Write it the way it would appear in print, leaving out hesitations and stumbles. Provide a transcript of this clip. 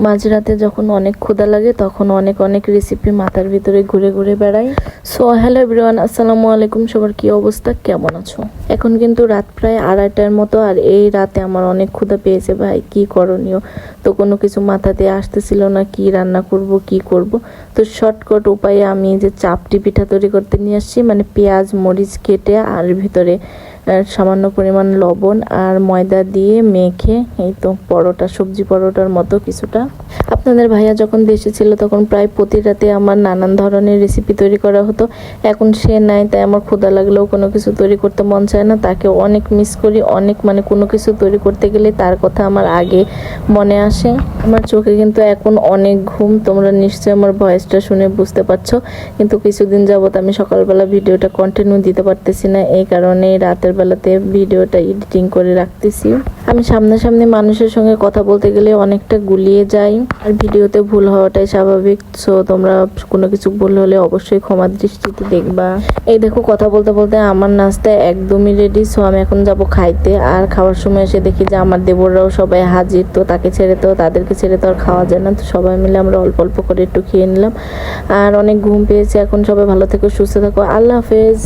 মাঝরাতে যখন অনেক ক্ষুধা লাগে তখন অনেক অনেক রেসিপি মাথার ভিতরে ঘুরে ঘুরে বেড়াই। সো হ্যালো এভরিওয়ান, আসসালামু আলাইকুম। সবার কি অবস্থা, কেমন আছো? এখন কিন্তু রাত প্রায় 2:30টার মতো, আর এই রাতে আমার অনেক ক্ষুধা পেয়েছে ভাই, কি করণীয়? তো কোনো কিছু মাথাতে আসতেছিল না, কি রান্না করব কি করব। তো শর্টকাট উপায়ে আমি যে চাপটি পিঠা তৈরি করতে নিয়ে আসছি, মানে পেঁয়াজ মরিচ কেটে আর ভিতরে সামান্য পরিমাণ লবণ আর ময়দা দিয়ে মেখে, এই তো পরোটা, সবজি পরোটার মতো কিছুটা। আপনাদের ভাইয়া যখন দেশে ছিল তখন প্রায় প্রতি রাতে আমার নানান ধরনের রেসিপি তৈরি করা হতো। এখন সে নাই, তাই আমার ক্ষুধা লাগলেও কোনো কিছু তৈরি করতে মন চায় না। তাকে অনেক মিস করি, অনেক, মানে কোনো কিছু তৈরি করতে গেলে তার কথা আমার আগে মনে আসে। আমার চোখে কিন্তু এখন অনেক ঘুম, তোমরা নিশ্চয়ই আমার ভয়েসটা শুনে বুঝতে পারছো। কিন্তু কিছুদিন যাবত আমি সকালবেলা ভিডিওটা কন্টিনিউ দিতে পারতেছি না, এই কারণে রাতের বেলাতে ভিডিওটা এডিটিং করে রাখতেছি। আমি সামনাসামনি মানুষের সঙ্গে কথা বলতে গেলে অনেকটা গুলিয়ে যাই, আর ভিডিওতে ভুল হওয়াটাই স্বাভাবিক। সো তোমরা কোনো কিছু ভুল হলে অবশ্যই ক্ষমা দৃষ্টিতে দেখবা। এই দেখো, কথা বলতে বলতে আমার নাস্তা একদমই রেডি। সো আমি এখন যাব খাইতে, আর খাওয়ার সময় এসে দেখি যে আমার দেবররাও সবাই হাজির। তো তাদেরকে ছেড়ে তো আর খাওয়া যায় না। তো সবাই মিলে আমরা অল্প অল্প করে একটু খেয়ে নিলাম। আর অনেক ঘুম পেয়েছে এখন। সবাই ভালো থেকো, সুস্থ থাকো, আল্লাহ হাফেজ।